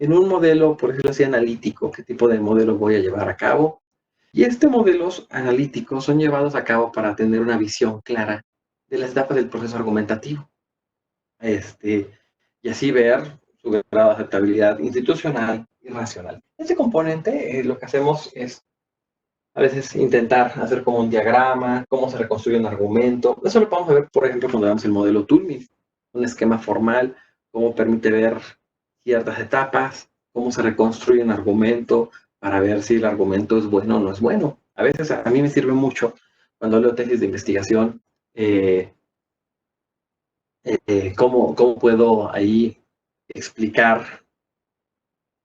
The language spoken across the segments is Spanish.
en un modelo, por decirlo así, analítico, qué tipo de modelo voy a llevar a cabo. Y estos modelos analíticos son llevados a cabo para tener una visión clara de las etapas del proceso argumentativo. Y así ver su grado de aceptabilidad institucional y racional. Este componente, lo que hacemos es a veces intentar hacer como un diagrama, cómo se reconstruye un argumento. Eso lo podemos ver, por ejemplo, cuando vemos el modelo Toulmin, un esquema formal, cómo permite ver ciertas etapas, cómo se reconstruye un argumento para ver si el argumento es bueno o no es bueno. A veces a mí me sirve mucho cuando leo tesis de investigación, cómo puedo ahí explicar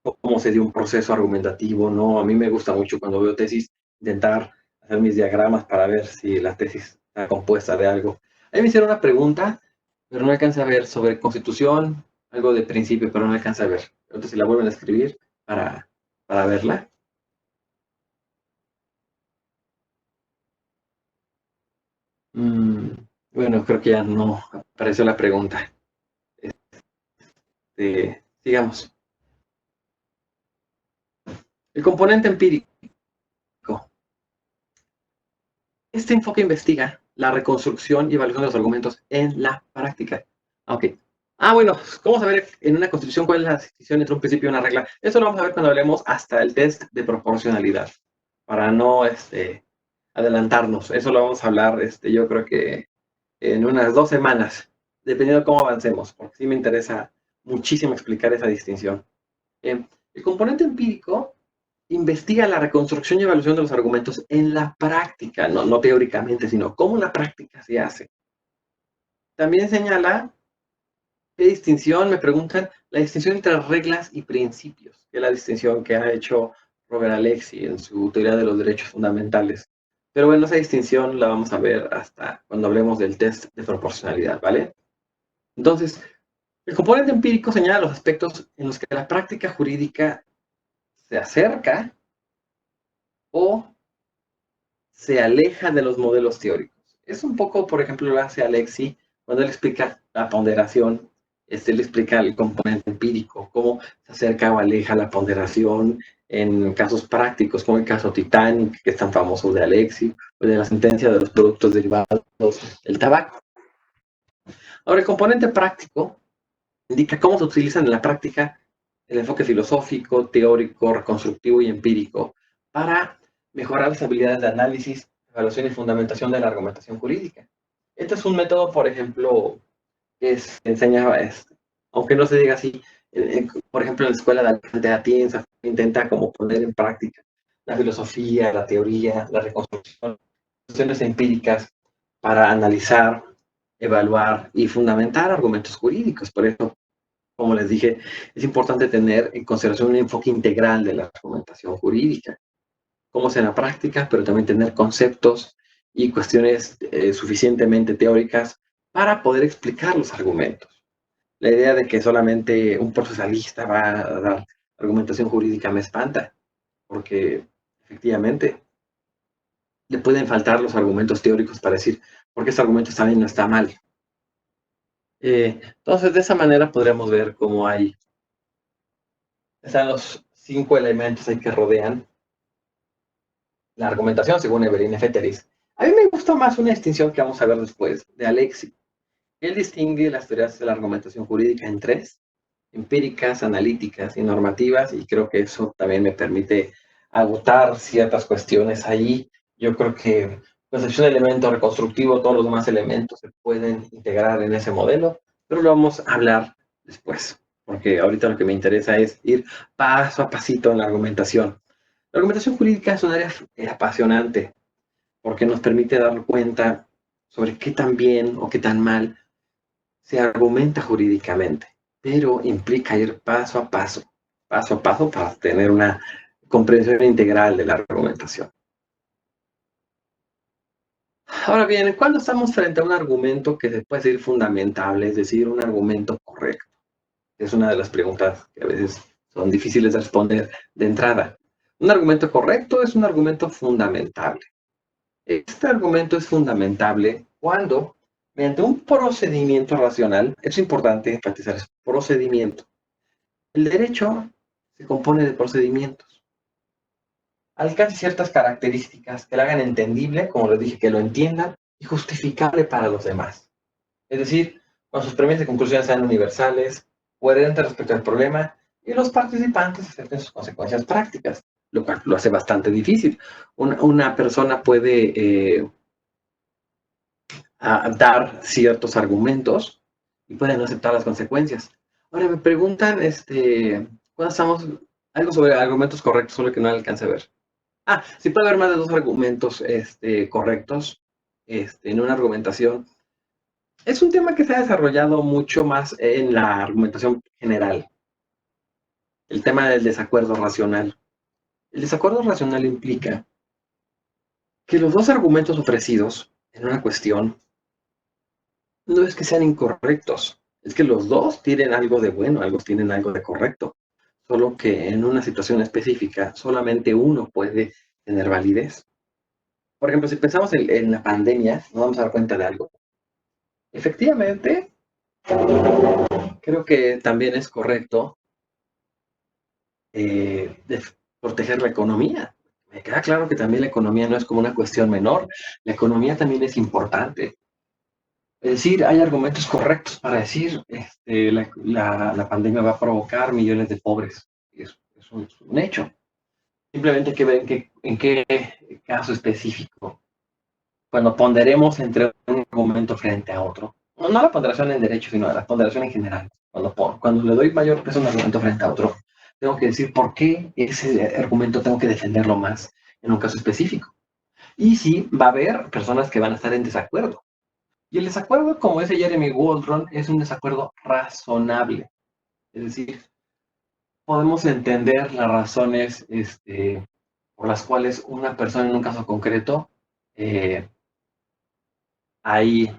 cómo se dio un proceso argumentativo, ¿no? A mí me gusta mucho cuando veo tesis intentar hacer mis diagramas para ver si la tesis está compuesta de algo. A mí me hicieron una pregunta, pero no alcancé a ver sobre constitución, algo de principio, pero no alcancé a ver. Entonces, si la vuelven a escribir para verla. Bueno, creo que ya no apareció la pregunta. Sigamos. El componente empírico. Este enfoque investiga la reconstrucción y evaluación de los argumentos en la práctica. Ok. Bueno, ¿cómo saber en una constitución cuál es la distinción entre un principio y una regla? Eso lo vamos a ver cuando hablemos hasta el test de proporcionalidad, para no adelantarnos. Eso lo vamos a hablar, yo creo que en unas 2 semanas, dependiendo de cómo avancemos, porque sí me interesa muchísimo explicar esa distinción. El componente empírico investiga la reconstrucción y evaluación de los argumentos en la práctica, no teóricamente, sino cómo en la práctica se hace. También señala qué distinción, me preguntan, la distinción entre reglas y principios, que es la distinción que ha hecho Robert Alexy en su teoría de los derechos fundamentales. Pero bueno, esa distinción la vamos a ver hasta cuando hablemos del test de proporcionalidad, ¿vale? Entonces, el componente empírico señala los aspectos en los que la práctica jurídica se acerca o se aleja de los modelos teóricos. Es un poco, por ejemplo, lo hace Alexi cuando él explica la ponderación, él explica el componente empírico, cómo se acerca o aleja la ponderación en casos prácticos, como el caso Titanic, que es tan famoso de Alexi, o de la sentencia de los productos derivados del tabaco. Ahora, el componente práctico indica cómo se utilizan en la práctica el enfoque filosófico, teórico, reconstructivo y empírico para mejorar las habilidades de análisis, evaluación y fundamentación de la argumentación jurídica. Este es un método, por ejemplo, que se enseña, aunque no se diga así, por ejemplo, en la escuela de Alexandria Atienza, intenta como poner en práctica la filosofía, la teoría, la reconstrucción, cuestiones empíricas para analizar, evaluar y fundamentar argumentos jurídicos. Por eso, como les dije, es importante tener en consideración un enfoque integral de la argumentación jurídica, cómo se en la práctica, pero también tener conceptos y cuestiones suficientemente teóricas para poder explicar los argumentos. La idea de que solamente un procesalista va a dar argumentación jurídica me espanta, porque efectivamente le pueden faltar los argumentos teóricos para decir por qué ese argumento está bien o está mal. Entonces, de esa manera podríamos ver cómo están los 5 elementos ahí que rodean la argumentación, según Evelyn Fetteris. A mí me gusta más una distinción que vamos a ver después, de Alexi. Él distingue las teorías de la argumentación jurídica en 3, empíricas, analíticas y normativas, y creo que eso también me permite agotar ciertas cuestiones ahí. Yo creo que pues, es un elemento reconstructivo, todos los demás elementos se pueden integrar en ese modelo, pero lo vamos a hablar después, porque ahorita lo que me interesa es ir paso a pasito en la argumentación. La argumentación jurídica es un área apasionante, porque nos permite dar cuenta sobre qué tan bien o qué tan mal se argumenta jurídicamente, pero implica ir paso a paso para tener una comprensión integral de la argumentación. Ahora bien, ¿cuándo estamos frente a un argumento que se puede decir fundamentable, es decir, un argumento correcto? Es una de las preguntas que a veces son difíciles de responder de entrada. Un argumento correcto es un argumento fundamentable. Este argumento es fundamentable cuando, mediante un procedimiento racional, es importante enfatizar, es procedimiento. El derecho se compone de procedimientos. Alcance ciertas características que la hagan entendible, como les dije, que lo entiendan, y justificable para los demás. Es decir, con sus premisas y conclusiones sean universales, coherentes respecto al problema, y los participantes acepten sus consecuencias prácticas, lo cual lo hace bastante difícil. Una persona puede dar ciertos argumentos y puede no aceptar las consecuencias. Ahora me preguntan, cuando estamos, algo sobre argumentos correctos, solo que no alcance a ver. Sí puede haber más de dos argumentos correctos en una argumentación. Es un tema que se ha desarrollado mucho más en la argumentación general, el tema del desacuerdo racional. El desacuerdo racional implica que los dos argumentos ofrecidos en una cuestión no es que sean incorrectos, es que los dos tienen algo de bueno, algo tienen algo de correcto, solo que en una situación específica solamente uno puede tener validez. Por ejemplo, si pensamos en la pandemia, nos vamos a dar cuenta de algo. Efectivamente, creo que también es correcto de proteger la economía. Me queda claro que también la economía no es como una cuestión menor, la economía también es importante. Es decir, hay argumentos correctos para decir la pandemia va a provocar millones de pobres. Es un hecho. Simplemente hay que ver en qué caso específico. Cuando ponderemos entre un argumento frente a otro, no la ponderación en derecho, sino la ponderación en general. Cuando le doy mayor peso a un argumento frente a otro, tengo que decir por qué ese argumento tengo que defenderlo más en un caso específico. Y sí, va a haber personas que van a estar en desacuerdo. Y el desacuerdo, como dice Jeremy Waldron, es un desacuerdo razonable. Es decir, podemos entender las razones por las cuales una persona en un caso concreto hay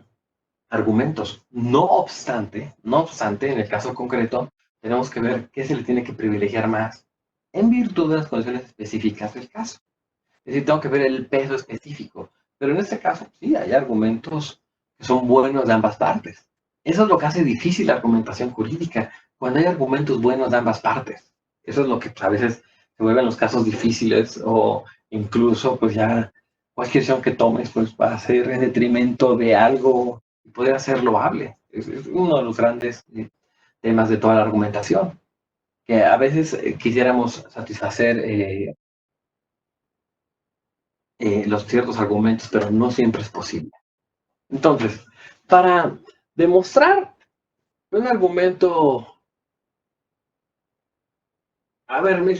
argumentos. No obstante, en el caso concreto, tenemos que ver qué se le tiene que privilegiar más en virtud de las condiciones específicas del caso. Es decir, tengo que ver el peso específico. Pero en este caso, sí, hay argumentos que son buenos de ambas partes. Eso es lo que hace difícil la argumentación jurídica, cuando hay argumentos buenos de ambas partes. Eso es lo que a veces se vuelven los casos difíciles o incluso pues ya cualquier decisión que tomes pues va a ser en detrimento de algo y poder ser loable. Es uno de los grandes temas de toda la argumentación, que a veces quisiéramos satisfacer los ciertos argumentos, pero no siempre es posible. Entonces, para demostrar un argumento, a ver, me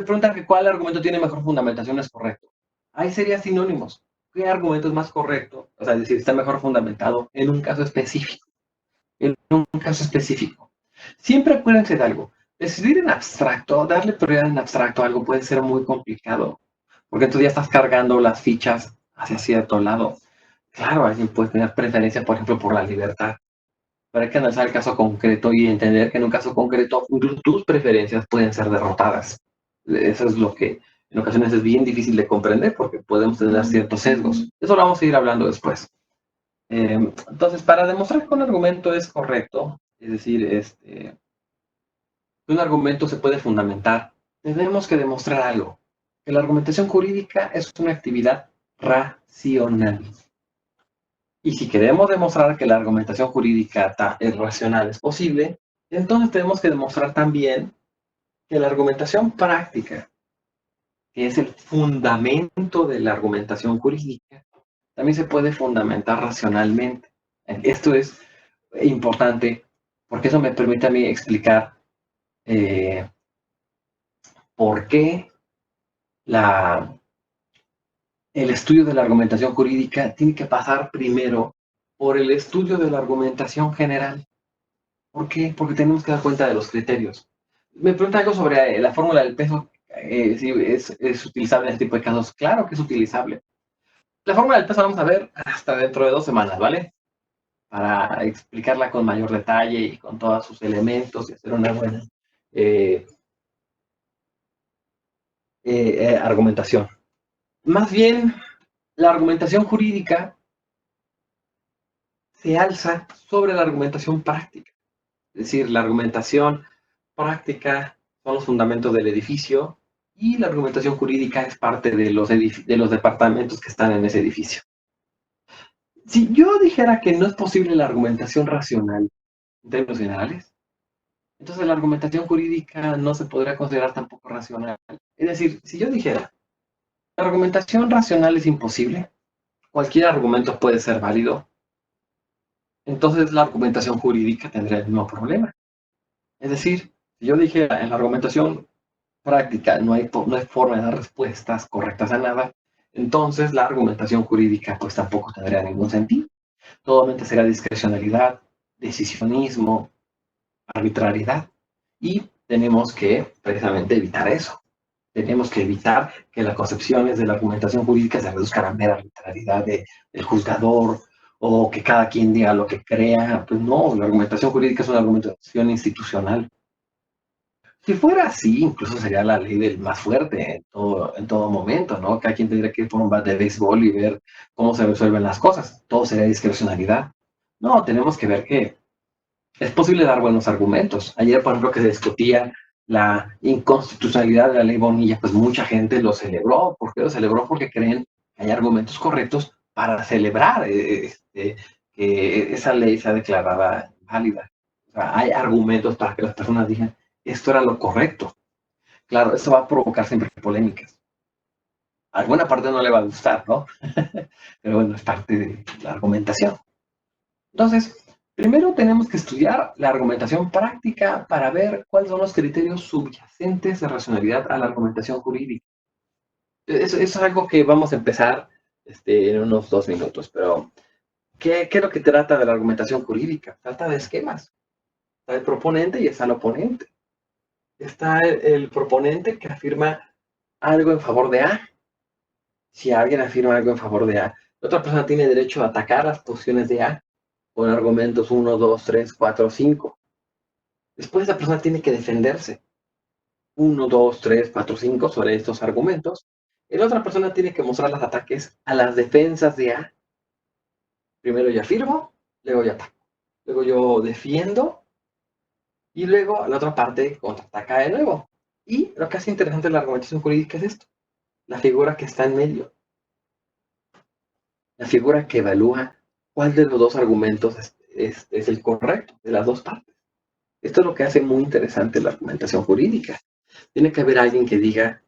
preguntan que cuál argumento tiene mejor fundamentación, es correcto. Ahí sería sinónimos. ¿Qué argumento es más correcto? O sea, es decir, está mejor fundamentado en un caso específico. En un caso específico. Siempre acuérdense de algo. Decidir en abstracto, darle prioridad en abstracto a algo puede ser muy complicado, porque tú ya estás cargando las fichas hacia cierto lado. Claro, alguien puede tener preferencia, por ejemplo, por la libertad, pero hay que analizar el caso concreto y entender que en un caso concreto incluso tus preferencias pueden ser derrotadas. Eso es lo que en ocasiones es bien difícil de comprender porque podemos tener ciertos sesgos. Eso lo vamos a ir hablando después. Entonces, para demostrar que un argumento es correcto, es decir, que un argumento se puede fundamentar, tenemos que demostrar algo, que la argumentación jurídica es una actividad racional. Y si queremos demostrar que la argumentación jurídica es racional, es posible, entonces tenemos que demostrar también que la argumentación práctica, que es el fundamento de la argumentación jurídica, también se puede fundamentar racionalmente. Esto es importante porque eso me permite a mí explicar por qué el estudio de la argumentación jurídica tiene que pasar primero por el estudio de la argumentación general. ¿Por qué? Porque tenemos que dar cuenta de los criterios. Me pregunta algo sobre la fórmula del peso, si es utilizable en este tipo de casos. Claro que es utilizable. La fórmula del peso la vamos a ver hasta dentro de 2 semanas, ¿vale? Para explicarla con mayor detalle y con todos sus elementos y hacer una buena argumentación. Más bien, la argumentación jurídica se alza sobre la argumentación práctica. Es decir, la argumentación práctica son los fundamentos del edificio y la argumentación jurídica es parte de los departamentos que están en ese edificio. Si yo dijera que no es posible la argumentación racional en términos generales, entonces la argumentación jurídica no se podría considerar tampoco racional. Es decir, si yo dijera, la argumentación racional es imposible, cualquier argumento puede ser válido, entonces la argumentación jurídica tendría el mismo problema. Es decir, si yo dijera en la argumentación práctica no hay forma de dar respuestas correctas a nada, entonces la argumentación jurídica pues tampoco tendría ningún sentido. Totalmente será discrecionalidad, decisionismo, arbitrariedad. Y tenemos que precisamente evitar eso. Tenemos que evitar que las concepciones de la argumentación jurídica se reduzcan a mera arbitrariedad del juzgador o que cada quien diga lo que crea. Pues no, la argumentación jurídica es una argumentación institucional. Si fuera así, incluso sería la ley del más fuerte en todo momento, ¿no? Cada quien tendría que ir por un bat de béisbol y ver cómo se resuelven las cosas. Todo sería discrecionalidad. No, tenemos que ver que es posible dar buenos argumentos. Ayer, por ejemplo, que se discutía la inconstitucionalidad de la ley Bonilla, pues mucha gente lo celebró. ¿Por qué lo celebró? Porque creen que hay argumentos correctos para celebrar que esa ley sea declarada válida. O sea, hay argumentos para que las personas digan, esto era lo correcto. Claro, esto va a provocar siempre polémicas. A alguna parte no le va a gustar, ¿no? Pero bueno, es parte de la argumentación. Entonces, primero tenemos que estudiar la argumentación práctica para ver cuáles son los criterios subyacentes de racionalidad a la argumentación jurídica. Eso es algo que vamos a empezar en unos 2 minutos, pero ¿qué es lo que trata de la argumentación jurídica? Trata de esquemas. Está el proponente y está el oponente. Está el proponente que afirma algo en favor de A. Si alguien afirma algo en favor de A, la otra persona tiene derecho a atacar las posiciones de A con argumentos 1, 2, 3, 4, 5. Después la persona tiene que defenderse 1, 2, 3, 4, 5 sobre estos argumentos. Y la otra persona tiene que mostrar los ataques a las defensas de A. Primero yo afirmo, luego yo ataco. Luego yo defiendo y luego la otra parte contraataca de nuevo. Y lo que hace interesante la argumentación jurídica es esto. La figura que está en medio. La figura que evalúa cuál de los dos argumentos es el correcto de las dos partes. Esto es lo que hace muy interesante la argumentación jurídica. Tiene que haber alguien que diga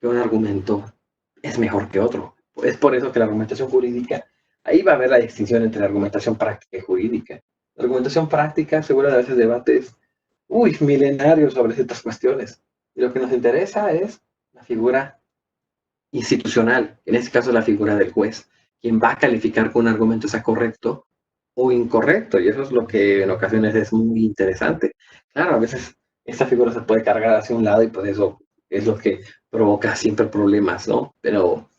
que un argumento es mejor que otro. Es por eso que la argumentación jurídica, ahí va a haber la distinción entre la argumentación práctica y jurídica. La argumentación práctica seguro de veces debates, milenarios sobre ciertas cuestiones. Y lo que nos interesa es la figura institucional, en este caso la figura del juez, quien va a calificar que un argumento sea correcto o incorrecto, y eso es lo que en ocasiones es muy interesante. Claro, a veces esta figura se puede cargar hacia un lado y pues eso es lo que provoca siempre problemas, ¿no? Pero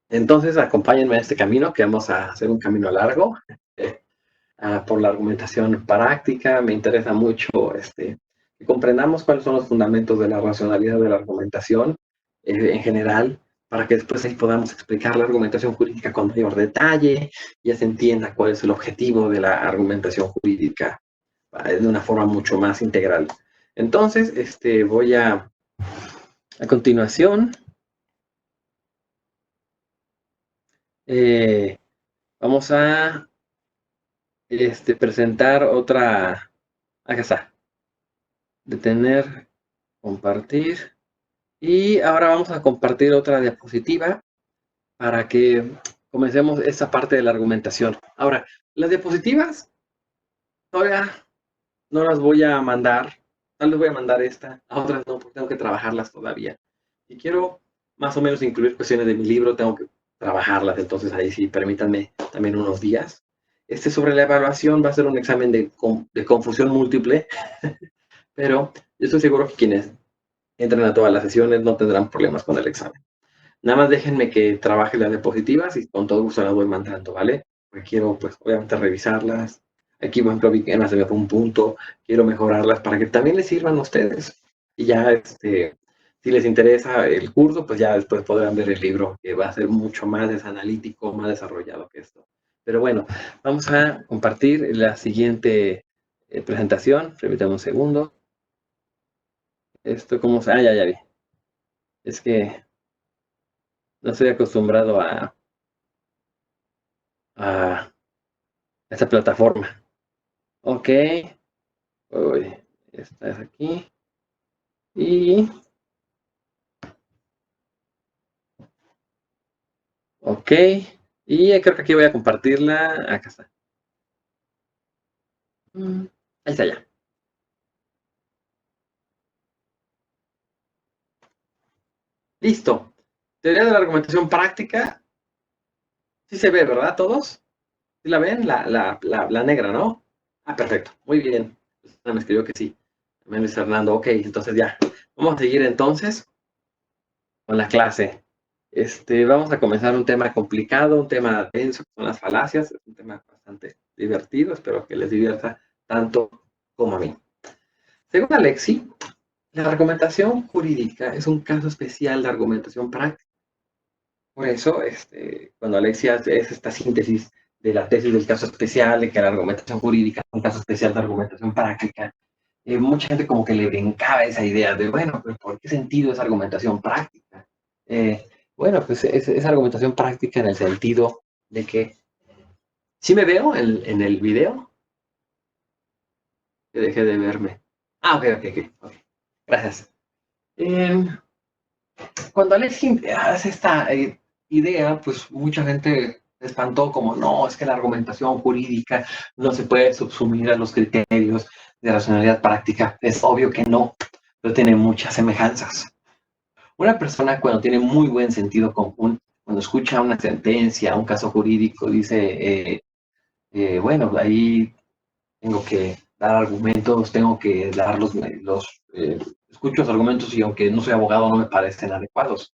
entonces acompáñenme a este camino, que vamos a hacer un camino largo por la argumentación práctica. Me interesa mucho que comprendamos cuáles son los fundamentos de la racionalidad de la argumentación en general, para que después ahí podamos explicar la argumentación jurídica con mayor detalle, ya se entienda cuál es el objetivo de la argumentación jurídica de una forma mucho más integral. Entonces, voy a continuación, vamos a presentar otra, acá está, detener, compartir, y ahora vamos a compartir otra diapositiva para que comencemos esa parte de la argumentación. Ahora, las diapositivas todavía no las voy a mandar, tal vez voy a mandar esta, a otras no, porque tengo que trabajarlas todavía. Si quiero más o menos incluir cuestiones de mi libro, tengo que trabajarlas, entonces ahí sí, permítanme también unos días. Sobre la evaluación va a ser un examen de confusión múltiple, pero yo estoy seguro que quienes entren a todas las sesiones no tendrán problemas con el examen. Nada más déjenme que trabaje las diapositivas y con todo gusto las voy mandando, ¿vale? Porque quiero, pues, obviamente revisarlas. Aquí, por ejemplo, vi que se me fue un punto. Quiero mejorarlas para que también les sirvan a ustedes. Y ya, si les interesa el curso, pues ya después podrán ver el libro, que va a ser mucho más analítico, más desarrollado que esto. Pero bueno, vamos a compartir la siguiente presentación. Permítanme un segundo. Esto como se... Ah, ya vi. Es que no estoy acostumbrado a esta plataforma. Ok. Uy, esta es aquí. Y... Ok. Y creo que aquí voy a compartirla. Acá está. Ahí está ya. Listo. Teoría de la argumentación práctica. Sí se ve, ¿verdad? ¿Todos? ¿Sí la ven? La negra, ¿no? Ah, perfecto. Muy bien. Me escribió que sí. También Luis Fernando. Ok, entonces ya. Vamos a seguir entonces con la clase. Vamos a comenzar un tema complicado, un tema denso, que son las falacias. Es un tema bastante divertido. Espero que les divierta tanto como a mí. Según Alexi, la argumentación jurídica es un caso especial de argumentación práctica. Por eso, cuando Alexia es esta síntesis de la tesis del caso especial, de que la argumentación jurídica es un caso especial de argumentación práctica, mucha gente como que le brincaba esa idea de, bueno, pues ¿por qué sentido es argumentación práctica? Bueno, pues es argumentación práctica en el sentido de que, ¿sí me veo en el video? Que dejé de verme. Ah, ok. Gracias. Eh, Cuando Alexis hace esta idea, pues mucha gente se espantó como, no, es que la argumentación jurídica no se puede subsumir a los criterios de racionalidad práctica. Es obvio que no, pero tiene muchas semejanzas. Una persona cuando tiene muy buen sentido común, cuando escucha una sentencia, un caso jurídico, dice, bueno, ahí tengo que dar argumentos, tengo que dar escucho los argumentos y aunque no soy abogado no me parecen adecuados.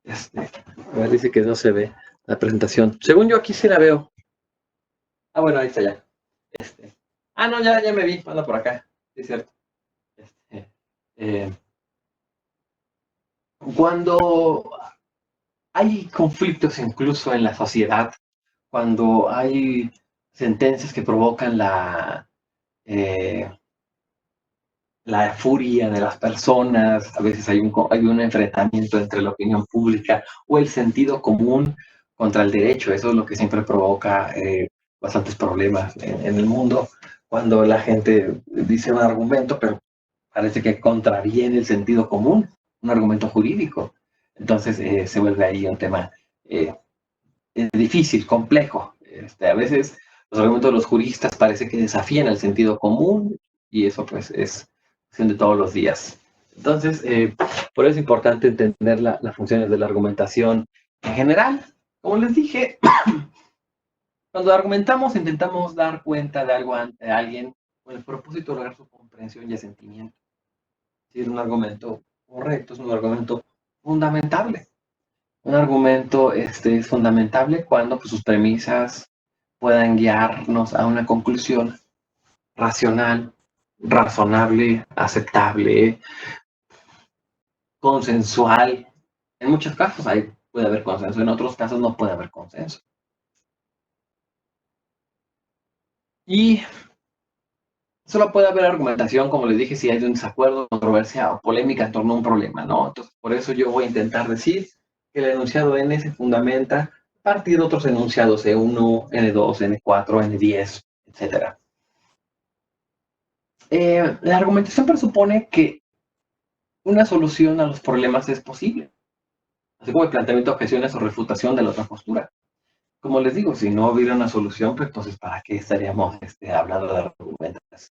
A ver, dice que no se ve la presentación. Según yo aquí sí la veo. Ah, bueno, ahí está ya. No, ya me vi. Anda por acá. Sí, es cierto. Este, eh, Cuando hay conflictos incluso en la sociedad, cuando hay sentencias que provocan eh, la furia de las personas, a veces hay un enfrentamiento entre la opinión pública o el sentido común contra el derecho. Eso es lo que siempre provoca bastantes problemas en el mundo, cuando la gente dice un argumento, pero parece que contraviene el sentido común, un argumento jurídico. Entonces se vuelve ahí un tema eh, difícil, complejo. A veces los argumentos de los juristas parece que desafían el sentido común y eso pues es cuestión de todos los días. Entonces, por eso es importante entender las funciones de la argumentación en general. Como les dije, cuando argumentamos intentamos dar cuenta de algo ante alguien con el propósito de lograr su comprensión y asentimiento. Si es un argumento correcto, es un argumento fundamentable. Un argumento es fundamentable cuando pues, sus premisas puedan guiarnos a una conclusión racional, razonable, aceptable, consensual. En muchos casos ahí puede haber consenso, en otros casos no puede haber consenso. Y solo puede haber argumentación, como les dije, si hay un desacuerdo, controversia o polémica en torno a un problema, ¿no? Entonces, por eso yo voy a intentar decir que el enunciado N se fundamenta a partir de otros enunciados E1, N2, N4, N10, etc. La argumentación presupone que una solución a los problemas es posible, así como el planteamiento de objeciones o refutación de la otra postura. Como les digo, si no hubiera una solución, pues entonces, ¿para qué estaríamos hablando de argumentación?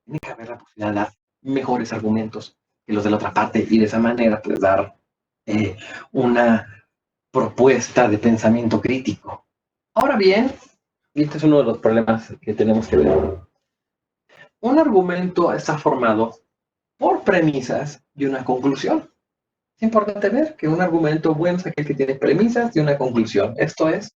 Tiene que haber la posibilidad de dar mejores argumentos que los de la otra parte y de esa manera, pues, dar una propuesta de pensamiento crítico. Ahora bien, y este es uno de los problemas que tenemos que ver, un argumento está formado por premisas y una conclusión. Es importante ver que un argumento bueno es aquel que tiene premisas y una conclusión. Esto es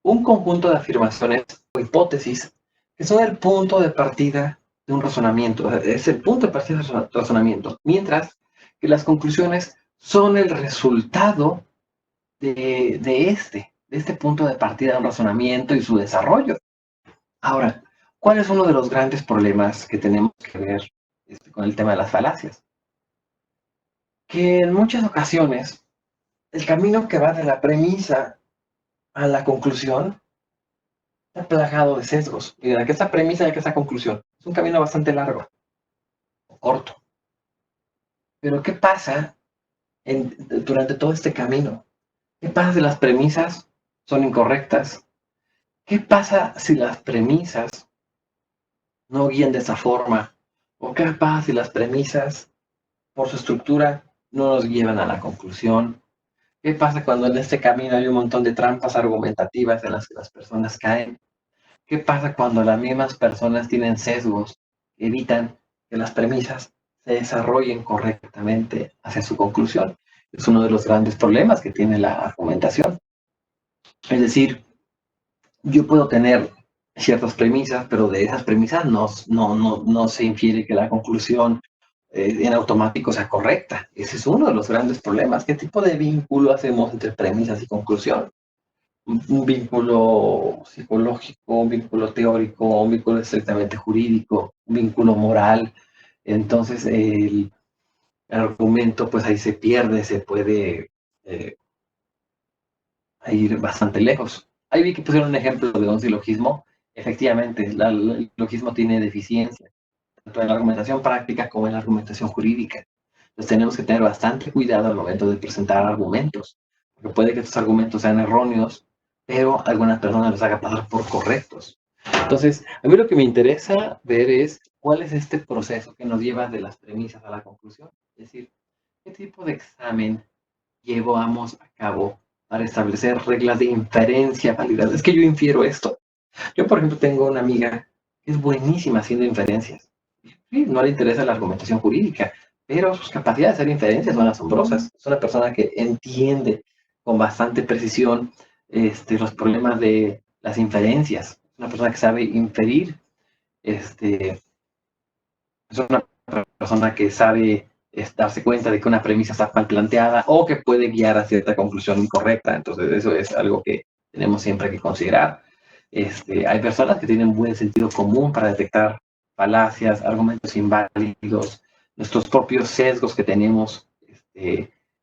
un conjunto de afirmaciones o hipótesis que son el punto de partida de un razonamiento. Es el punto de partida del razonamiento. Mientras que las conclusiones son el resultado de este punto de partida de un razonamiento y su desarrollo. Ahora, ¿cuál es uno de los grandes problemas que tenemos que ver con el tema de las falacias. Que en muchas ocasiones el camino que va de la premisa a la conclusión está plagado de sesgos. Y de que esta premisa y de que esta conclusión es un camino bastante largo o corto. Pero ¿qué pasa durante todo este camino? ¿Qué pasa si las premisas son incorrectas? ¿Qué pasa si las premisas no guían de esa forma? ¿O qué pasa si las premisas, por su estructura, no nos llevan a la conclusión? ¿Qué pasa cuando en este camino hay un montón de trampas argumentativas en las que las personas caen? ¿Qué pasa cuando las mismas personas tienen sesgos que evitan que las premisas se desarrollen correctamente hacia su conclusión? Es uno de los grandes problemas que tiene la argumentación. Es decir, yo puedo tener ciertas premisas, pero de esas premisas no se infiere que la conclusión en automático sea correcta. Ese es uno de los grandes problemas. ¿Qué tipo de vínculo hacemos entre premisas y conclusión? Un vínculo psicológico, un vínculo teórico, un vínculo estrictamente jurídico, un vínculo moral. Entonces el argumento pues ahí se pierde, se puede ir bastante lejos. Ahí vi que pusieron un ejemplo de un silogismo. Efectivamente, el silogismo tiene deficiencia, tanto en la argumentación práctica como en la argumentación jurídica. Entonces tenemos que tener bastante cuidado al momento de presentar argumentos, porque puede que estos argumentos sean erróneos, pero algunas personas los hagan pasar por correctos. Entonces, a mí lo que me interesa ver es cuál es este proceso que nos lleva de las premisas a la conclusión. Es decir, qué tipo de examen llevamos a cabo para establecer reglas de inferencia válidas. Es que yo infiero esto. Yo, por ejemplo, tengo una amiga que es buenísima haciendo inferencias. Sí, no le interesa la argumentación jurídica, pero sus capacidades de hacer inferencias son asombrosas. Es una persona que entiende con bastante precisión los problemas de las inferencias. Es una persona que sabe inferir. Es una persona que sabe darse cuenta de que una premisa está mal planteada o que puede guiar a cierta conclusión incorrecta. Entonces, eso es algo que tenemos siempre que considerar. Hay personas que tienen buen sentido común para detectar falacias, argumentos inválidos, nuestros propios sesgos que tenemos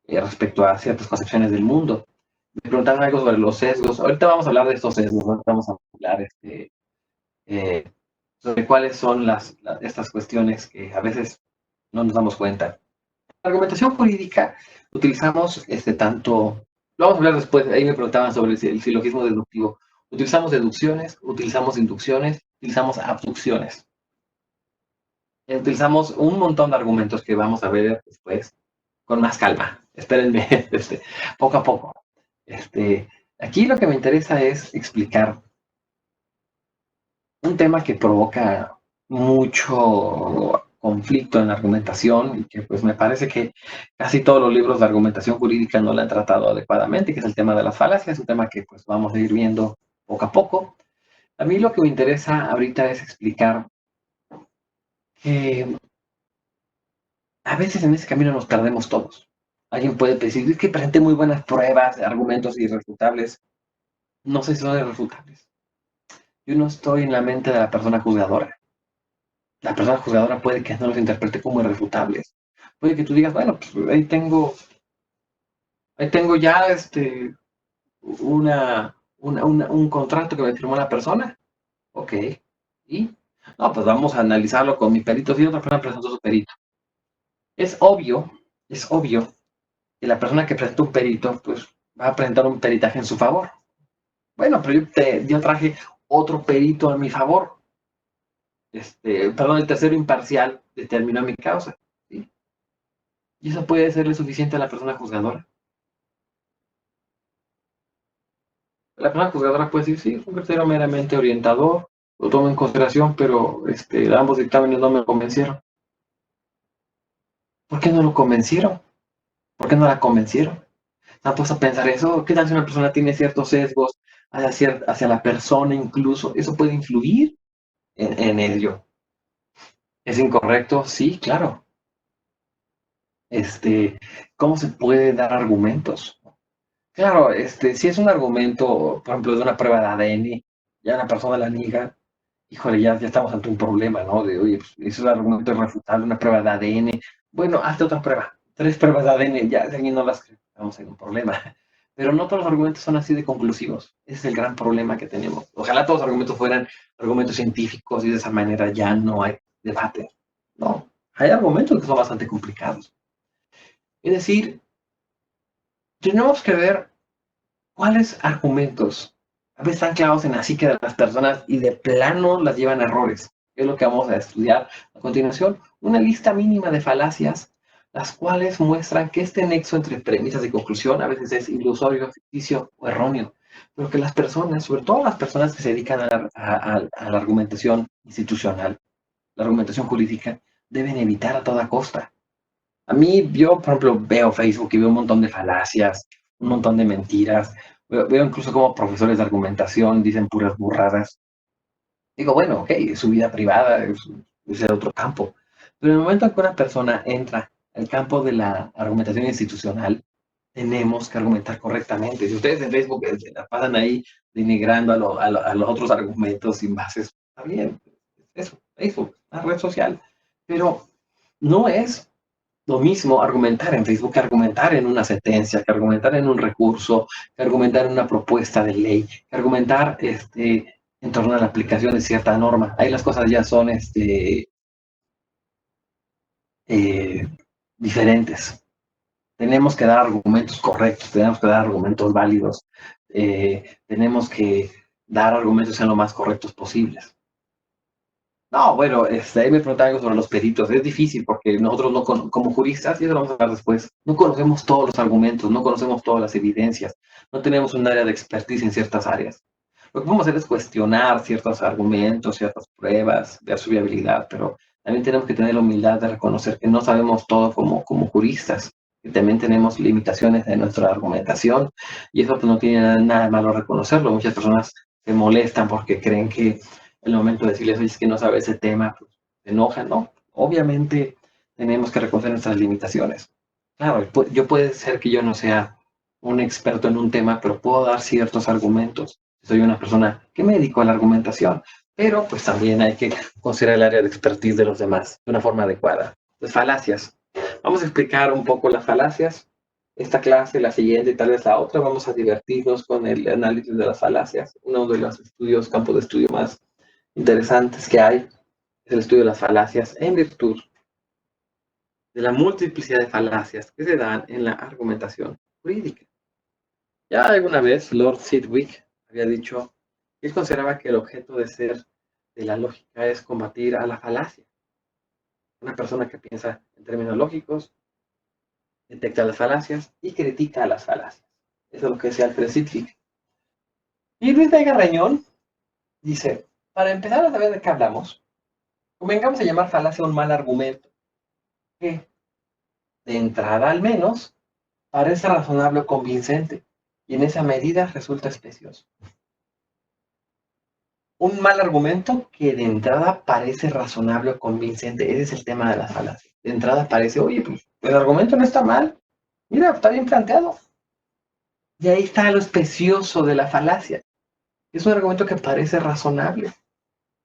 respecto a ciertas concepciones del mundo. Me preguntaron algo sobre los sesgos. Ahorita vamos a hablar de estos sesgos, ¿no? Vamos a hablar eh, sobre cuáles son estas cuestiones que a veces no nos damos cuenta. La argumentación jurídica utilizamos tanto, lo vamos a hablar después, ahí me preguntaban sobre el silogismo deductivo. Utilizamos deducciones, utilizamos inducciones, utilizamos abducciones. Utilizamos un montón de argumentos que vamos a ver después con más calma. Espérenme, poco a poco. Aquí lo que me interesa es explicar un tema que provoca mucho conflicto en la argumentación y que pues me parece que casi todos los libros de argumentación jurídica no lo han tratado adecuadamente, que es el tema de las falacias, un tema que pues vamos a ir viendo poco a poco. A mí lo que me interesa ahorita es explicar que a veces en ese camino nos perdemos todos. Alguien puede decir, es que presenté muy buenas pruebas, argumentos irrefutables. No sé si son irrefutables. Yo no estoy en la mente de la persona juzgadora. La persona juzgadora puede que no los interprete como irrefutables. Puede que tú digas, bueno, pues ahí tengo ya un contrato que me firmó la persona. Ok. ¿Y? No, pues vamos a analizarlo con mi perito. Si otra persona presentó su perito. Es obvio que la persona que presentó un perito, pues va a presentar un peritaje en su favor. Bueno, pero yo traje otro perito a mi favor. Perdón, el tercero imparcial determinó mi causa. ¿Sí? Y eso puede serle suficiente a la persona juzgadora. La persona juzgadora puede decir, sí, es un criterio meramente orientador, lo tomo en consideración, pero ambos dictámenes no me convencieron. ¿Por qué no lo convencieron? ¿Por qué no la convencieron? ¿Se han puesto a pensar eso? ¿Qué tal si una persona tiene ciertos sesgos hacia la persona incluso? ¿Eso puede influir en ello? ¿Es incorrecto? Sí, claro. ¿Cómo se puede dar argumentos? Claro, si es un argumento, por ejemplo, de una prueba de ADN, ya una persona la niega, híjole, ya estamos ante un problema, ¿no? De, oye, pues, eso es un argumento irrefutable, una prueba de ADN. Bueno, hazte otra prueba. 3 pruebas de ADN, ya, si alguien no las cree, estamos en un problema. Pero no todos los argumentos son así de conclusivos. Ese es el gran problema que tenemos. Ojalá todos los argumentos fueran argumentos científicos y de esa manera ya no hay debate. No, hay argumentos que son bastante complicados. Es decir, tenemos que ver cuáles argumentos a veces están clavados en la psique de las personas y de plano las llevan a errores. Es lo que vamos a estudiar a continuación. Una lista mínima de falacias, las cuales muestran que este nexo entre premisas y conclusión a veces es ilusorio, ficticio o erróneo, pero que las personas, sobre todo las personas que se dedican a la argumentación institucional, la argumentación jurídica, deben evitar a toda costa. A mí, yo, por ejemplo, veo Facebook y veo un montón de falacias, un montón de mentiras. Veo incluso como profesores de argumentación dicen puras burradas. Digo, bueno, ok, es su vida privada, es de otro campo. Pero en el momento en que una persona entra al campo de la argumentación institucional, tenemos que argumentar correctamente. Si ustedes en Facebook se la pasan ahí denigrando a los otros argumentos sin bases, está bien. Eso, Facebook, la red social. Pero no es lo mismo argumentar en Facebook que argumentar en una sentencia, que argumentar en un recurso, que argumentar en una propuesta de ley, que argumentar en torno a la aplicación de cierta norma. Ahí las cosas ya son eh, diferentes. Tenemos que dar argumentos correctos, tenemos que dar argumentos válidos, tenemos que dar argumentos que sean lo más correctos posibles. No, bueno, ahí me preguntaban algo sobre los peritos. Es difícil porque nosotros no como juristas, y eso lo vamos a hablar después, no conocemos todos los argumentos, no conocemos todas las evidencias, no tenemos un área de expertise en ciertas áreas. Lo que podemos hacer es cuestionar ciertos argumentos, ciertas pruebas de su viabilidad, pero también tenemos que tener la humildad de reconocer que no sabemos todo como juristas, que también tenemos limitaciones en nuestra argumentación, y eso pues, no tiene nada de malo reconocerlo. Muchas personas se molestan porque creen que el momento de decirles, oye, es que no sabe ese tema, pues se enojan, ¿no? Obviamente tenemos que reconocer nuestras limitaciones. Claro, yo puede ser que yo no sea un experto en un tema, pero puedo dar ciertos argumentos. Soy una persona que me dedico a la argumentación, pero pues también hay que considerar el área de expertise de los demás de una forma adecuada. Las falacias. Vamos a explicar un poco las falacias. Esta clase, la siguiente y tal vez la otra, vamos a divertirnos con el análisis de las falacias, uno de los campos de estudio más interesantes que hay es el estudio de las falacias en virtud de la multiplicidad de falacias que se dan en la argumentación jurídica. Ya alguna vez Lord Sidgwick había dicho que él consideraba que el objeto de ser de la lógica es combatir a la falacia. Una persona que piensa en términos lógicos, detecta las falacias y critica a las falacias. Eso es lo que decía Alfred Sidgwick. Y Luis Vega Reñón dice, para empezar a saber de qué hablamos, convengamos a llamar falacia un mal argumento, que, de entrada al menos, parece razonable o convincente, y en esa medida resulta especioso. Un mal argumento que de entrada parece razonable o convincente, ese es el tema de la falacia. De entrada parece, oye, pues el argumento no está mal, mira, está bien planteado. Y ahí está lo especioso de la falacia. Es un argumento que parece razonable.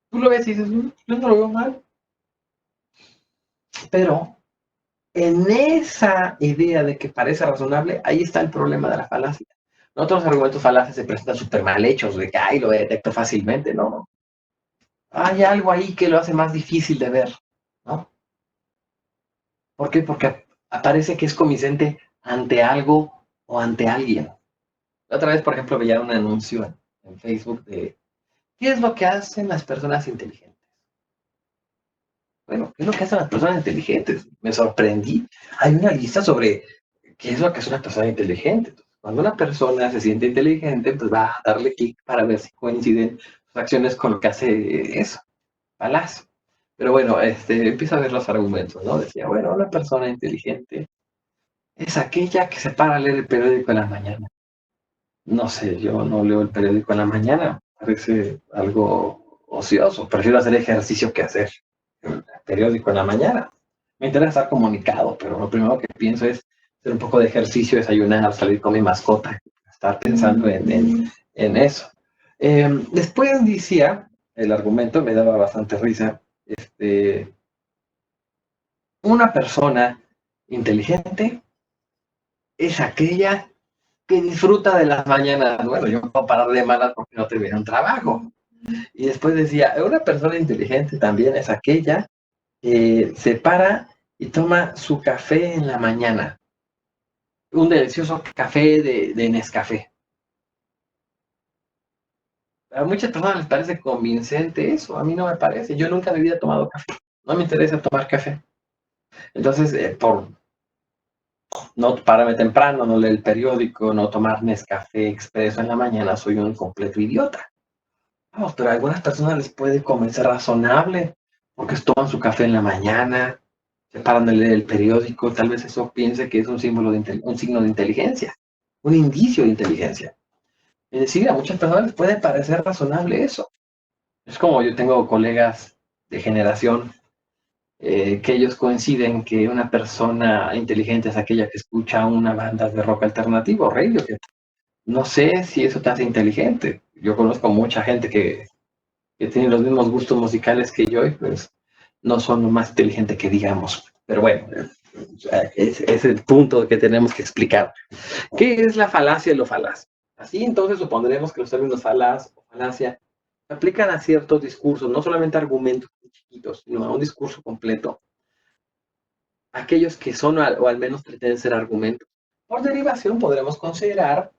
Tú lo ves y dices, yo no lo veo mal. Pero en esa idea de que parece razonable, ahí está el problema de la falacia. No todos los argumentos falaces se presentan súper mal hechos, de que, ay, lo detecto fácilmente, no. Hay algo ahí que lo hace más difícil de ver, ¿no? ¿Por qué? Porque aparece que es convincente ante algo o ante alguien. Otra vez, por ejemplo, veía un anuncio en Facebook de ¿qué es lo que hacen las personas inteligentes? Bueno, ¿qué es lo que hacen las personas inteligentes? Me sorprendí. Hay una lista sobre qué es lo que hace una persona inteligente. Cuando una persona se siente inteligente, pues va a darle clic para ver si coinciden sus acciones con lo que hace eso. Palazo. Pero bueno, empiezo a ver los argumentos, ¿no? Decía, bueno, una persona inteligente es aquella que se para a leer el periódico en la mañana. No sé, yo no leo el periódico en la mañana. Parece algo ocioso. Prefiero hacer ejercicio que hacer el periódico en la mañana. Me interesa estar comunicado, pero lo primero que pienso es hacer un poco de ejercicio, desayunar, salir con mi mascota, estar pensando en eso. Después decía el argumento, me daba bastante risa. Una persona inteligente es aquella que disfruta de las mañanas. Bueno, yo no puedo parar de malas porque no terminé un trabajo. Y después decía, una persona inteligente también es aquella que se para y toma su café en la mañana. Un delicioso café de Nescafé. A muchas personas les parece convincente eso, a mí no me parece. Yo nunca en mi vida he tomado café. No me interesa tomar café. Entonces, por no pararme temprano, no leer el periódico, no tomar Nescafé expreso en la mañana, soy un completo idiota. Vamos, pero a algunas personas les puede convencer razonable, porque toman su café en la mañana, se paran de leer el periódico, tal vez eso piense que es un símbolo un signo de inteligencia, un indicio de inteligencia. Es decir, a muchas personas les puede parecer razonable eso. Es como yo tengo colegas de generación que ellos coinciden que una persona inteligente es aquella que escucha una banda de rock alternativo, Radiohead. No sé si eso te hace inteligente. Yo conozco mucha gente que tiene los mismos gustos musicales que yo y pues no son lo más inteligente que digamos. Pero bueno, es el punto que tenemos que explicar. ¿Qué es la falacia y lo falaz? Así entonces supondremos que los términos falaz o falacia se aplican a ciertos discursos, no solamente a argumentos chiquitos, sino a un discurso completo. Aquellos que son o al menos pretenden ser argumentos. Por derivación podremos considerar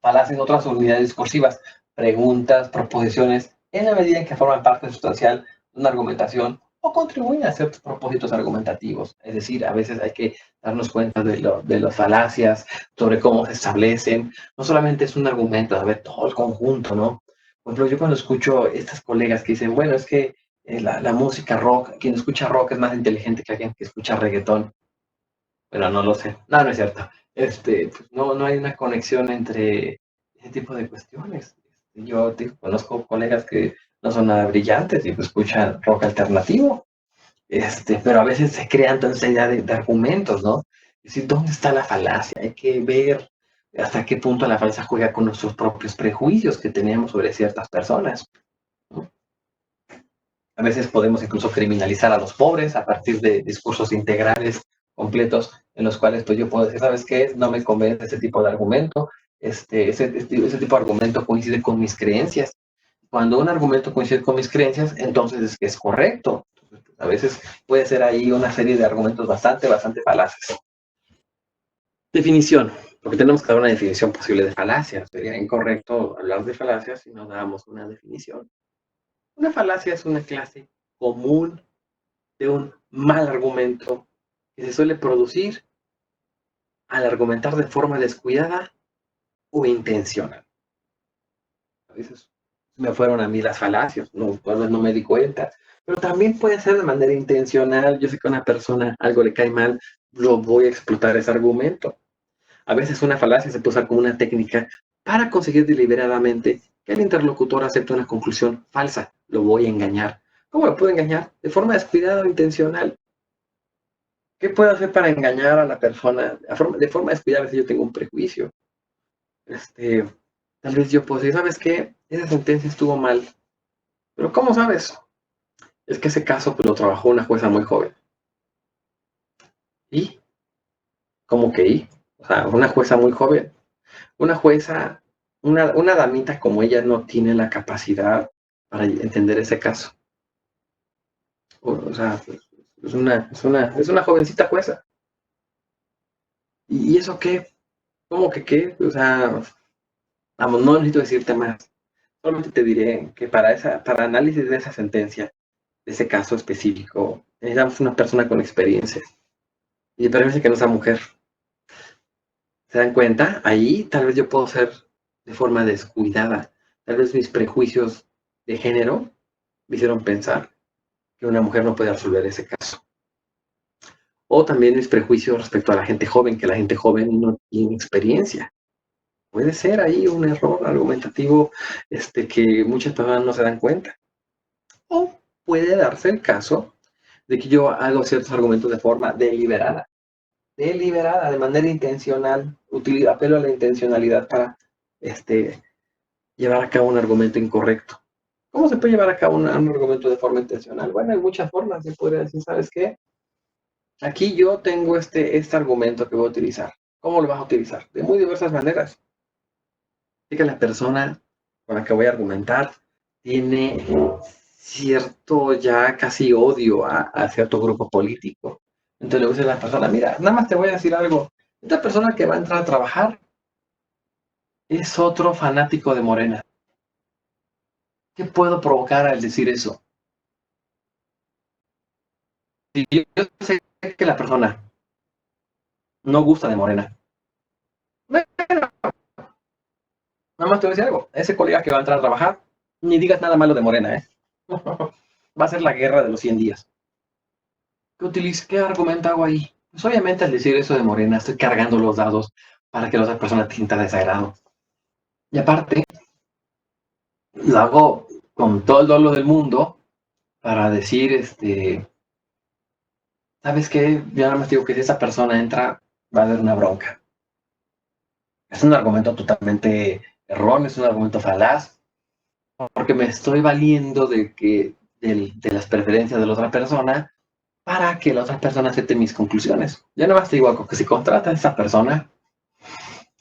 falacias en otras unidades discursivas, preguntas, proposiciones, en la medida en que forman parte sustancial de una argumentación o contribuyen a ciertos propósitos argumentativos. Es decir, a veces hay que darnos cuenta de las falacias, sobre cómo se establecen. No solamente es un argumento, a ver, todo el conjunto, ¿no? Por ejemplo, yo cuando escucho estas colegas que dicen, bueno, es que la música rock, quien escucha rock es más inteligente que alguien que escucha reggaetón. Pero no lo sé. No, no es cierto. Pues no hay una conexión entre ese tipo de cuestiones. Yo conozco colegas que no son nada brillantes y pues escuchan rock alternativo, pero a veces se crean toda esa idea de argumentos, ¿no? Es decir, ¿dónde está la falacia? Hay que ver hasta qué punto la falacia juega con nuestros propios prejuicios que tenemos sobre ciertas personas, ¿no? A veces podemos incluso criminalizar a los pobres a partir de discursos integrales completos en los cuales pues yo puedo decir, ¿sabes qué? No me convence ese tipo de argumento, ese tipo de argumento coincide con mis creencias. Cuando un argumento coincide con mis creencias, entonces es que es correcto. Entonces, pues, a veces puede ser ahí una serie de argumentos bastante falaces. Definición, porque tenemos que dar una definición posible de falacia. Sería incorrecto hablar de falacias si no damos una definición. Una falacia es una clase común de un mal argumento que se suele producir al argumentar de forma descuidada o intencional. A veces me fueron a mí las falacias, tal vez no me di cuenta, pero también puede ser de manera intencional. Yo sé que a una persona algo le cae mal, lo voy a explotar ese argumento. A veces una falacia se puede usar como una técnica para conseguir deliberadamente que el interlocutor acepte una conclusión falsa. Lo voy a engañar. ¿Cómo lo puedo engañar? De forma descuidada o intencional. ¿Qué puedo hacer para engañar a la persona? De forma descuidada, si yo tengo un prejuicio. Tal vez yo puedo decir, ¿sabes qué? Esa sentencia estuvo mal. Pero ¿cómo sabes? Es que ese caso pues, lo trabajó una jueza muy joven. ¿Y? ¿Cómo que y? O sea, una jueza muy joven. Una jueza, una damita como ella no tiene la capacidad para entender ese caso. O sea, pues, es una jovencita jueza. ¿Y eso qué? ¿Cómo que qué? O sea, vamos, no necesito decirte más. Solamente te diré que para análisis de esa sentencia, de ese caso específico, necesitamos una persona con experiencia. Y parece que no sea mujer. ¿Se dan cuenta? Ahí tal vez yo puedo ser de forma descuidada. Tal vez mis prejuicios de género me hicieron pensar que una mujer no puede resolver ese caso. O también mis prejuicios respecto a la gente joven, que la gente joven no tiene experiencia. Puede ser ahí un error argumentativo que muchas personas no se dan cuenta. O puede darse el caso de que yo hago ciertos argumentos de forma deliberada, de manera intencional, apelo a la intencionalidad para llevar a cabo un argumento incorrecto. ¿Cómo se puede llevar a cabo un argumento de forma intencional? Bueno, hay muchas formas. Se podría decir, ¿sabes qué? Aquí yo tengo este argumento que voy a utilizar. ¿Cómo lo vas a utilizar? De muy diversas maneras. Así que la persona con la que voy a argumentar tiene cierto ya casi odio a cierto grupo político. Entonces le voy a decir a la persona, mira, nada más te voy a decir algo. Esta persona que va a entrar a trabajar es otro fanático de Morena. ¿Qué puedo provocar al decir eso? Si yo sé que la persona no gusta de Morena, bueno, nada más te voy a decir algo. Ese colega que va a entrar a trabajar, ni digas nada malo de Morena, ¿eh? Va a ser la guerra de los 100 días. ¿Qué argumento hago ahí? Pues obviamente al decir eso de Morena, estoy cargando los dados para que la otra persona sienta desagrado. Y aparte, lo hago con todo el dolor del mundo para decir, ¿sabes qué? Yo nada más digo que si esa persona entra, va a haber una bronca. Es un argumento totalmente erróneo, es un argumento falaz, porque me estoy valiendo de las preferencias de la otra persona para que la otra persona acepte mis conclusiones. Yo nada más te digo algo, que si contratas a esa persona,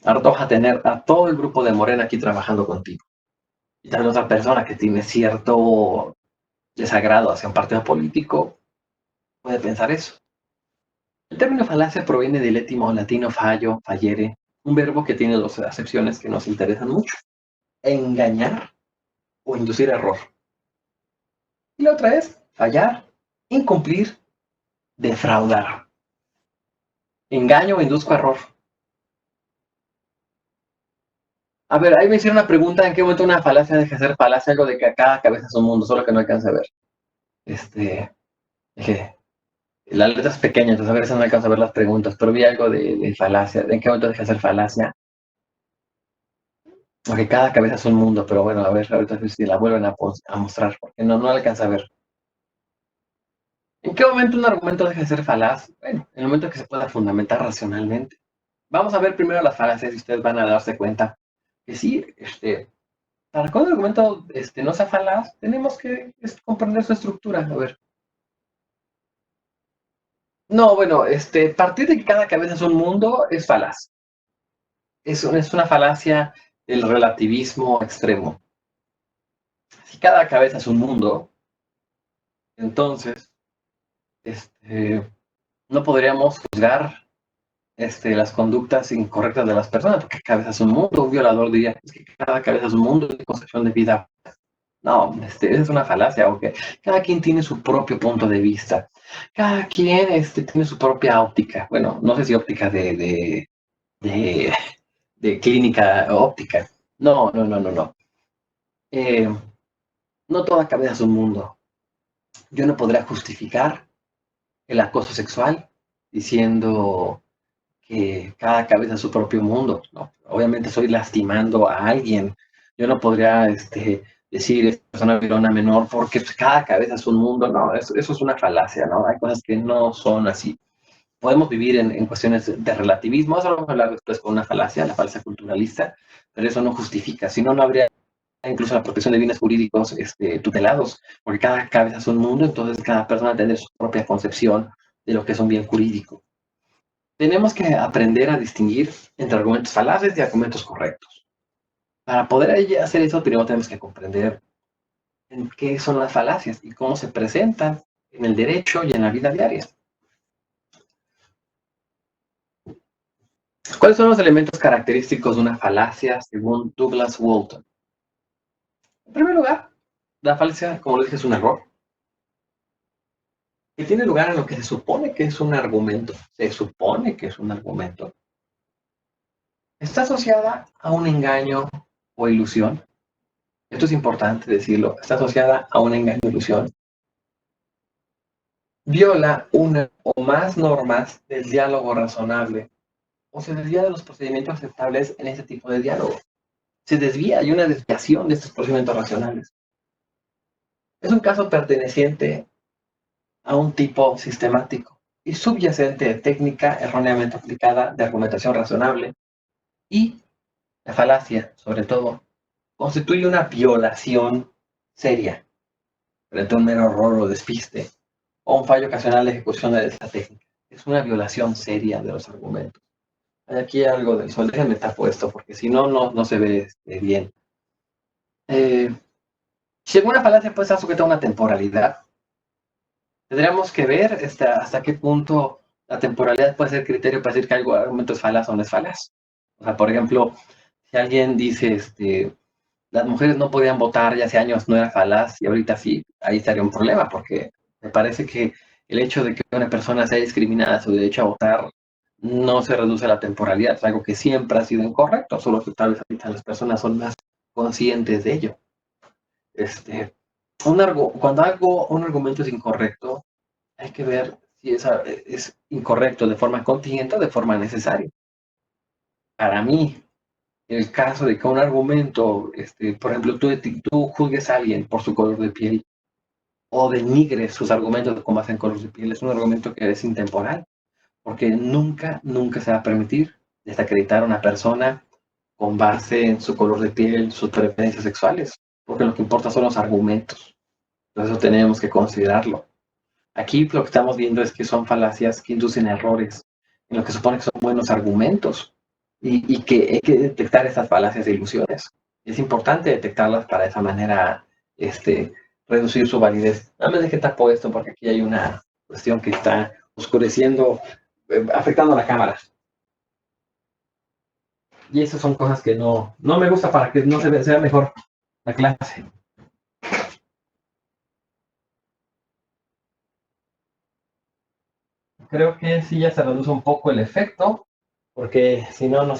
ahora vas a tener a todo el grupo de Morena aquí trabajando contigo. Y tal otra persona que tiene cierto desagrado hacia un partido político puede pensar eso. El término falacia proviene del étimo latino fallo, fallere, un verbo que tiene dos acepciones que nos interesan mucho: engañar o inducir error. Y la otra es fallar, incumplir, defraudar. Engaño o induzco error. A ver, ahí me hicieron una pregunta: ¿en qué momento una falacia deja de ser falacia? Algo de que cada cabeza es un mundo, solo que no alcanza a ver. Dije, la letra es pequeña, entonces a veces no alcanzo a ver las preguntas, pero vi algo de falacia. ¿En qué momento deja de ser falacia? Porque cada cabeza es un mundo, pero bueno, a ver, ahorita si la vuelven a mostrar, porque no alcanza a ver. ¿En qué momento un argumento deja de ser falaz? Bueno, en el momento que se pueda fundamentar racionalmente. Vamos a ver primero las falacias y ustedes van a darse cuenta que sí, para que un argumento no sea falaz, tenemos que comprender su estructura. A ver. No, bueno, partir de que cada cabeza es un mundo es falaz. Es una falacia del relativismo extremo. Si cada cabeza es un mundo, entonces no podríamos juzgar las conductas incorrectas de las personas, porque cada cabeza es un mundo. Un violador diría, es que cada cabeza es un mundo de concepción de vida. No, esa es una falacia, aunque cada quien tiene su propio punto de vista. Cada quien tiene su propia óptica. Bueno, no sé si óptica de, de clínica óptica. No, no, no, no, no. No toda cabeza es un mundo. Yo no podría justificar el acoso sexual diciendo que cada cabeza es su propio mundo, ¿no? Obviamente estoy lastimando a alguien. Yo no podría decir esta persona violó a una menor porque pues, cada cabeza es un mundo. No, eso es una falacia, ¿no? Hay cosas que no son así. Podemos vivir en cuestiones de relativismo. Eso lo vamos a hablar después con una falacia, la falacia culturalista, pero eso no justifica. Si no, no habría incluso la protección de bienes jurídicos tutelados, porque cada cabeza es un mundo, entonces cada persona tendrá su propia concepción de lo que es un bien jurídico. Tenemos que aprender a distinguir entre argumentos falaces y argumentos correctos. Para poder hacer eso, primero tenemos que comprender en qué son las falacias y cómo se presentan en el derecho y en la vida diaria. ¿Cuáles son los elementos característicos de una falacia según Douglas Walton? En primer lugar, la falacia, como les dije, es un error que tiene lugar en lo que se supone que es un argumento. Se supone que es un argumento. Está asociada a un engaño o ilusión. Esto es importante decirlo. Está asociada a un engaño o ilusión. Viola una o más normas del diálogo razonable o se desvía de los procedimientos aceptables en ese tipo de diálogo. Se desvía, hay una desviación de estos procedimientos racionales. Es un caso perteneciente a un tipo sistemático y subyacente de técnica erróneamente aplicada de argumentación razonable, y la falacia, sobre todo, constituye una violación seria frente a un mero error o despiste o un fallo ocasional de ejecución de esta técnica. Es una violación seria de los argumentos. Hay aquí algo del sol, déjenme tapo esto porque si no, no se ve bien. Si alguna falacia puede estar sujeta a una temporalidad, tendríamos que ver hasta qué punto la temporalidad puede ser criterio para decir que algún argumento es falaz o no es falaz. O sea, por ejemplo, si alguien dice, las mujeres no podían votar ya hace años, no era falaz, y ahorita sí, ahí estaría un problema, porque me parece que el hecho de que una persona sea discriminada a su derecho a votar no se reduce a la temporalidad, es algo que siempre ha sido incorrecto, solo que tal vez ahorita las personas son más conscientes de ello. Cuando un argumento es incorrecto, hay que ver si es incorrecto de forma contingente o de forma necesaria. Para mí, el caso de que un argumento, por ejemplo, tú juzgues a alguien por su color de piel o denigres sus argumentos con base en color de piel, es un argumento que es intemporal, porque nunca se va a permitir desacreditar a una persona con base en su color de piel, sus preferencias sexuales, porque lo que importa son los argumentos. Entonces eso tenemos que considerarlo. Aquí lo que estamos viendo es que son falacias que inducen errores, en lo que supone que son buenos argumentos, y que hay que detectar esas falacias e ilusiones. Es importante detectarlas para de esa manera reducir su validez. No me deje tapo esto porque aquí hay una cuestión que está oscureciendo, afectando la cámara. Y esas son cosas que no me gusta para que no se vea mejor la clase. Creo que sí ya se reduce un poco el efecto, porque si no, no